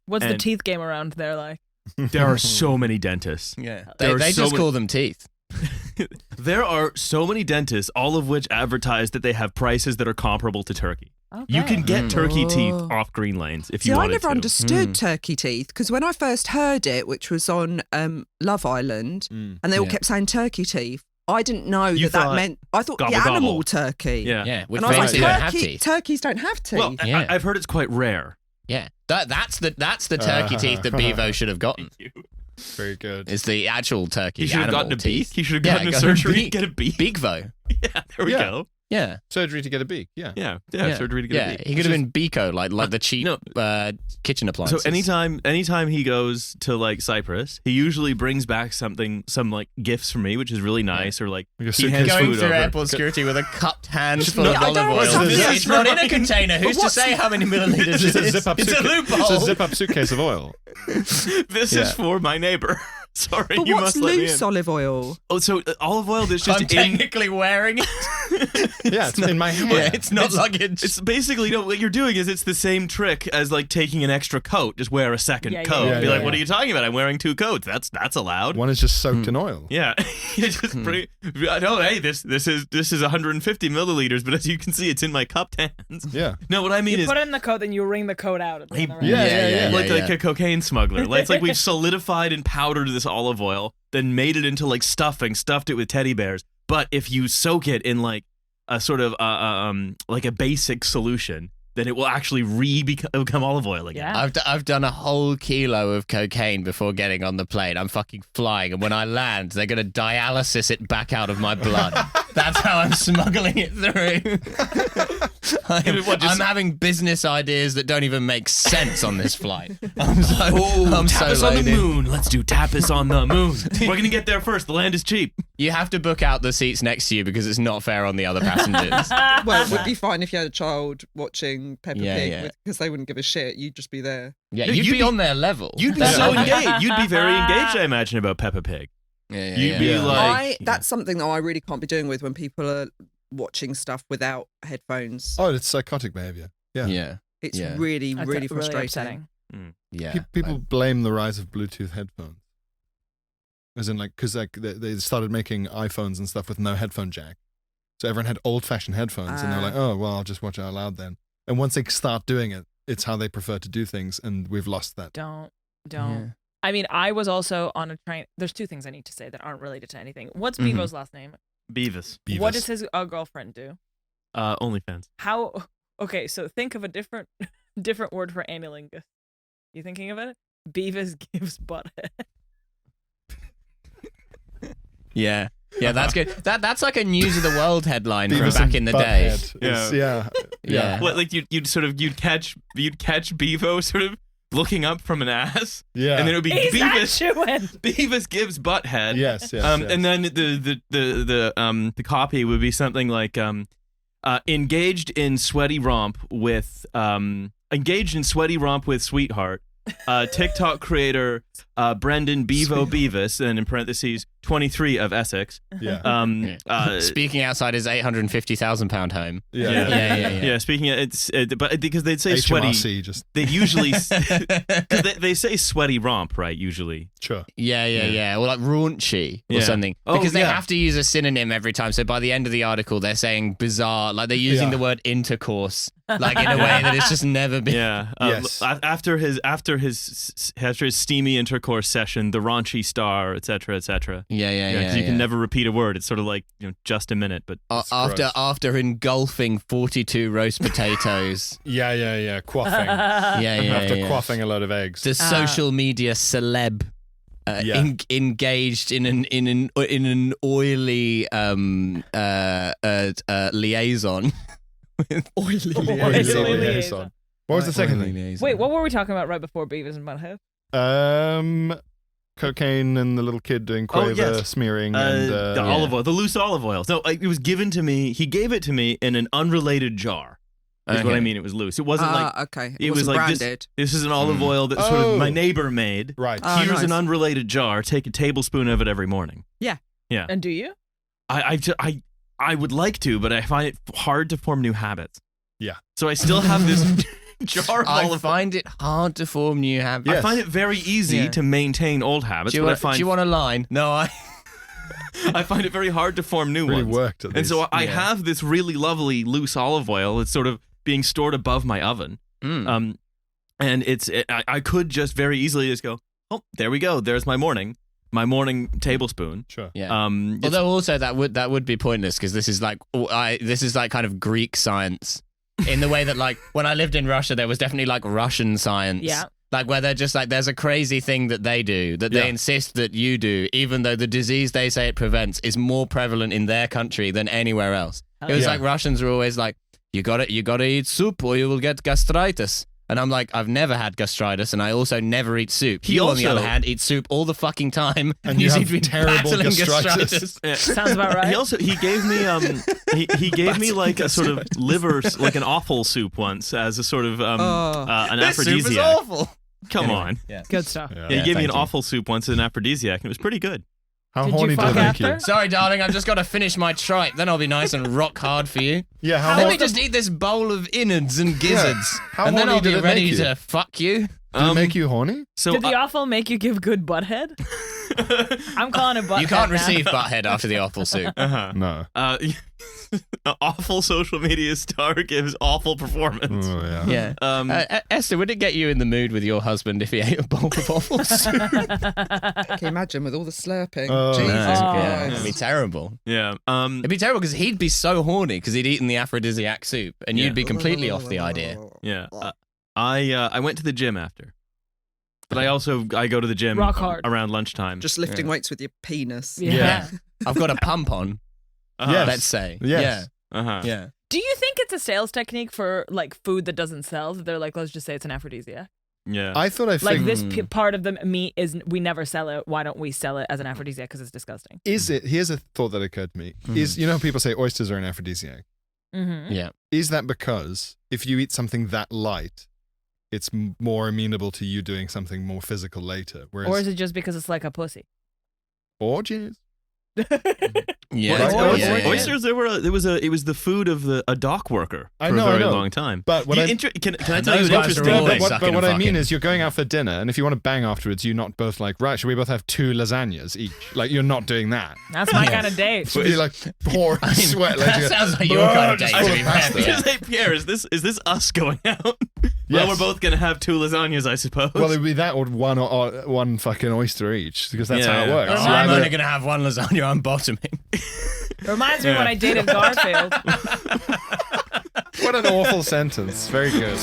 What's the And- teeth game around there like? There are so many dentists. Yeah. There are They so just many- call them teeth. There are so many dentists, all of which advertise that they have prices that are comparable to Turkey. Okay. You can get turkey teeth Oh. off Green Lanes if See, you I wanted never to. understood turkey teeth because when I first heard it, which was on Love Island, and they all Yeah. kept saying turkey teeth, I didn't know You that thought meant. I thought gobble, the animal gobble. turkey. Yeah. Yeah, which And I was means like, they don't have turkey, teeth. turkeys don't have teeth. Well, Yeah. I've heard it's quite rare. Yeah, that's the turkey teeth that Bevo should have gotten. Very good. It's the actual turkey. He should have animal gotten a teeth. beak. He should have Yeah, gotten a got a surgery beak. to get a beak. Beakvo. Yeah, there we Yeah. go. Yeah. Surgery to get a beak. Yeah. Yeah, surgery to get a beak. He could have been Beako, like the cheap kitchen So appliances. anytime he goes to like Cyprus, he usually brings back some like gifts for me, which is really nice. Or like Like a he suitcase hands going food through over. airport security with a cupped hands full not- of I olive don't oil. understand this. It's not in a container. Who's to what's- say how many milliliters It's it a is? zip-up It's a suitcase. loophole. It's a zip-up suitcase of oil. This Yeah. is for my neighbor. Sorry, But you what's must let me loose in. olive oil? Oh, so olive oil that's just I'm technically wearing it. Yeah, it's in my hair. Yeah, it's not luggage. It's basically, you know, what you're doing is it's the same trick as like taking an extra coat. Just wear a second Yeah, yeah, coat. yeah. Be like, Yeah, what are yeah. you talking about? I'm wearing 2 coats. That's allowed. One is just soaked in oil. Yeah, it's just pretty. I know. Hey, this is 150 milliliters, but as you can see, it's in my cupped hands. Yeah. No, what I mean You is put it in the coat, then you wring the coat out. And Hey, then the Yeah. like a cocaine smuggler. Like, it's like we've solidified and powdered this olive oil, then made it into like stuffing, stuffed it with teddy bears. But if you soak it in like a sort of like a basic solution, then it will actually become olive oil again. Yeah. I've done a whole kilo of cocaine before getting on the plane. I'm fucking flying, and when I land, they're gonna dialysis it back out of my blood. That's how I'm smuggling it through. I'm having business ideas that don't even make sense on this flight. I'm Tapas so on the loaded. moon. Let's do tapas on the moon. We're gonna get there first. The land is cheap. You have to book out the seats next to you because it's not fair on the other passengers. Well, it would be fine if you had a child watching Peppa Yeah, Pig yeah. because they wouldn't give a shit. You'd just be there. Yeah, Yeah, you'd you'd be be- on their level. You'd be so engaged. You'd be very engaged, I imagine, about Peppa Pig. Yeah, You'd be Yeah. like, That's something that I really can't be doing with when people are watching stuff without headphones. Oh, it's psychotic behavior. Yeah. yeah, It's yeah. really, That's really frustrating. upsetting. yeah. People blame the rise of Bluetooth headphones. As in, like, because like they started making iPhones and stuff with no headphone jack. So everyone had old-fashioned headphones, and they're like, oh, well, I'll just watch it out loud then. And once they start doing it, it's how they prefer to do things, and we've lost that. Don't. Yeah. I mean, I was also on a train. There's 2 things I need to say that aren't related to anything. What's Mhm. Bevo's last name? Beavis. What does his girlfriend do? OnlyFans. How? Okay, so think of a different word for anilingus. You thinking of it? Beavis gives butthead. Yeah. Yeah, that's good. That's like a news of the world headline from Beavis back and in the day. Butthead is- yeah. Yeah. What, like you'd catch Bevo sort of looking up from an ass, Yeah. and then it would be He's not Beavis. chewing. Beavis gives butthead. Yes, yes, yes. And then the copy would be something like engaged in sweaty romp with sweetheart. TikTok creator Brendan Beavo Beavis, and in parentheses 23 of Essex. Yeah. Speaking outside his £850,000 home. Yeah. Yeah. Speaking of, but because they'd say sweaty, HMRC, just they usually because they say sweaty romp, right? Usually. sure. Yeah. Or like raunchy or Yeah. something. Oh, Because they yeah. have to use a synonym every time. So by the end of the article, they're saying bizarre. Like they're using Yeah. the word intercourse, like in a way that it's just never been. Yeah. Yes. After his steamy intercourse session, the raunchy star, etc., etc. Yeah. Because you can never repeat a word. It's sort of like just a minute, but After engulfing 42 roast potatoes. Yeah. Quaffing. After quaffing a load of eggs. The social media celeb engaged in an oily liaison. Liaison. What was the second thing? Wait, what were we talking about right before Beavis and Butthead? Cocaine and the little kid doing quaver smearing and the olive oil, the loose olive oil. No, it was given to me. He gave it to me in an unrelated jar. Is what I mean. It was loose. It wasn't like okay. It was wasn't like branded. this is an olive oil that sort of my neighbor made. Right. Oh, Here's nice. an unrelated jar. Take a tablespoon of it every morning. Yeah. And do you? I would like to, but I find it hard to form new habits. Yeah. So I still have this jar of I olive oil. find it hard to form new habits. Yes. I find it very easy to maintain old habits, Do you, but want, I find do you want a line? No, I find it very hard to form new Really ones. worked at And least. so I have this really lovely loose olive oil. It's sort of being stored above my oven. Mm. And I could just very easily just go, oh, there we go. There's my morning tablespoon. Sure. Yeah. Although also that would be pointless because this is like kind of Greek science in the way that like when I lived in Russia there was definitely like Russian science. Yeah. Like where they're just like there's a crazy thing that they do that they insist that you do even though the disease they say it prevents is more prevalent in their country than anywhere else. It was like Russians were always like you got to eat soup or you will get gastritis. And I'm like, I've never had gastritis, and I also never eat soup. You, on the other hand, eat soup all the fucking time, And you seem have terrible gastritis. Sounds about right. He gave me he gave me like a sort of liver, like an offal soup once as a sort of an This soup is aphrodisiac. awful. Come on. Yeah. Good stuff. Yeah, you gave me thank an you. awful soup once in an aphrodisiac, and it was pretty good. How Did you horny did fuck it make after? you? Sorry, darling, I've just got to finish my tripe. Then I'll be nice and rock hard for you. Yeah, how Let horny me just eat this bowl of innards and gizzards, How and then horny I'll be did it ready make you? to fuck you. did it make you horny? So Did the offal make you give good butt head? I'm calling it butt You can't head now. receive butthead after the awful soup. uh-huh. No. An awful social media star gives awful performance. Oh, yeah. Yeah. Esther, would it get you in the mood with your husband if he ate a bowl of awful soup? Can you imagine with all the slurping? Oh, Jesus Yeah, Christ. it'd be terrible. Yeah. It'd be terrible because he'd be so horny because he'd eaten the aphrodisiac soup, and you'd be completely off the idea. Yeah. I went to the gym after, but I go to the gym Rock hard. around lunchtime. Just lifting weights with your penis. Yeah. I've got a pump on. Yes. Let's say. Yes. Uh-huh. Yeah. Do you think it's a sales technique for like food that doesn't sell? That they're like, let's just say it's an aphrodisiac. Yeah. I thought I Like figured. this part of the meat is we never sell it. Why don't we sell it as an aphrodisiac? Because it's disgusting. Is it? Here's a thought that occurred to me. Is how people say oysters are an aphrodisiac? Mm-hmm. Yeah. Is that because if you eat something that light, it's more amenable to you doing something more physical later? Whereas Or is it just because it's like a pussy? orgies? Yeah. Well, yeah, yeah. Oysters. It was the food of a dock worker I for know, a I very know. long time. But what can I And tell you those an guys are interesting always thing? but sucking what and I mean fucking. is you're going out for dinner, and if you want to bang afterwards, you're not both like, right, should we both have 2 lasagnas each? Like, you're not doing that. That's my kind of date. So you're like pouring sweat. Like, That sounds like your kind of date, to be fair. I was Yeah. gonna say, Pierre, is this us going out? Yes. Well, we're both gonna have 2 lasagnas, I suppose. well, it'd be that or one fucking oyster each, because that's Yeah, how it yeah. works. I'm You either- only going to have one lasagna. I'm bottoming. Reminds me when I dated Garfield. What an awful sentence. Very good.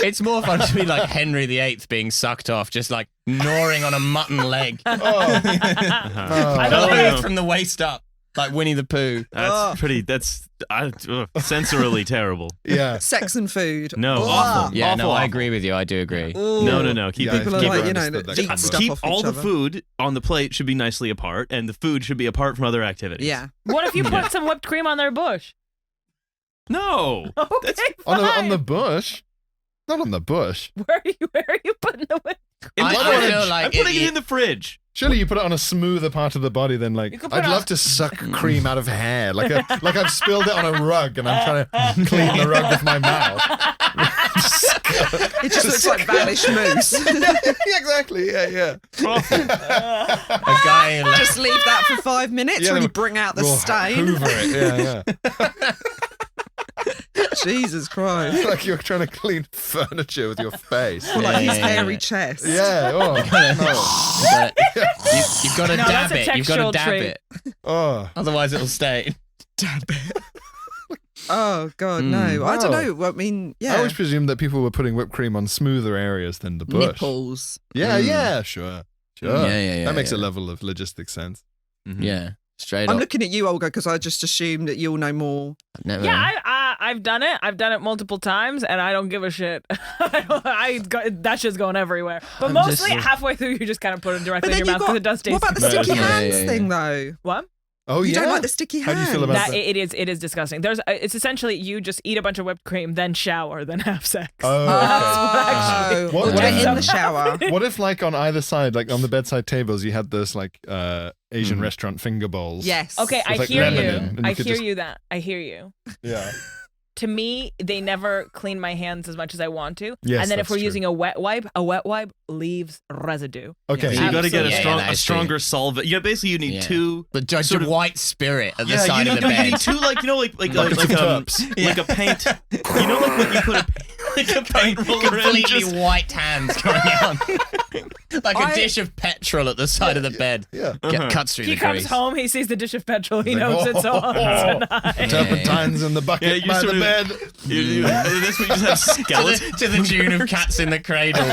It's more fun to be like Henry VIII being sucked off, just like gnawing on a mutton leg. Oh. I don't All the way know. from the waist up, like Winnie the Pooh. That's pretty. That's sensorily terrible. Yeah. Sex and food. No, Ugh. awful. Yeah, Awful, no, I awful. agree with you. I do agree. Ooh. No. Keep Yeah, it. People are Keep like, it. you know, understood that eat combo. stuff Keep off all each the other. food on the plate should be nicely apart, and the food should be apart from other activities. Yeah. What if you put some whipped cream on their bush? No. Okay, On fine. the bush? Not on the bush. Where are you putting the whipped? In I the feel fridge. like I'm putting it- it in the fridge. Surely you put it on a smoother part of the body than You like. could put I'd it love on- to suck cream out of hair, like I've spilled it on a rug and I'm trying to clean the rug with my mouth. It just looks like vanished moose. Exactly. Yeah. A guy in Just leave that for 5 minutes, Yeah, really then bring out the We'll stain. Hoover it. Yeah. Jesus Christ. Like you're trying to clean furniture with your face. Or like Yeah, his yeah, hairy yeah. chest. Yeah. Oh. You've got to No, dab that's a it. You've got to textural dab trait. it. Oh. Otherwise, it'll stay. Oh, God, no. I don't know. I mean, I yeah. always presumed that people were putting whipped cream on smoother areas than the bush. Nipples. Yeah. Sure. Yeah, That makes yeah. a level of logistics sense. Yeah, straight I'm up. looking at you, Olga, because I just assumed that you'll know more. Never. Yeah, I've done it. I've done it multiple times, and I don't give a shit. That shit's going everywhere. But I'm mostly just- halfway through, you just kind of put it directly in But then your you mouth because it does taste. What about the good. sticky Yeah, hands yeah, yeah. thing, though? What? Oh, You yeah. don't like the sticky How hands? do you feel about that? It is disgusting. It's essentially you just eat a bunch of whipped cream, then shower, then have sex. Oh, Oh, What- or do what it if- in the shower. What if, like, on either side, like on the bedside tables, you had those like Asian restaurant finger bowls? Yes. Okay, I With, like, hear lemon you. in, and you I could hear just- you that. I hear you. Yeah. To me, they never clean my hands as much as I want to. Yes, and then if that's we're true. using a wet wipe leaves residue. Okay. So you got to get Absolutely. that a is true. stronger solvent. Yeah, basically you need Yeah. two. But just sort a of- white spirit at the Yeah, side you of need, the you bed. need two, like like Buckets of like cups. like a paint. You know, like when you put a paint roller in. Completely Just, white hands going on. Like a dish of petrol at the side of the bed. Yeah. Get cuts through He the comes grease. home, he sees the dish of petrol, he Like, knows it's on tonight. Turpentines in the bucket Yeah, you by sort the of- bed. this week you just have to, skeletons. the tune of Cats in the Cradle.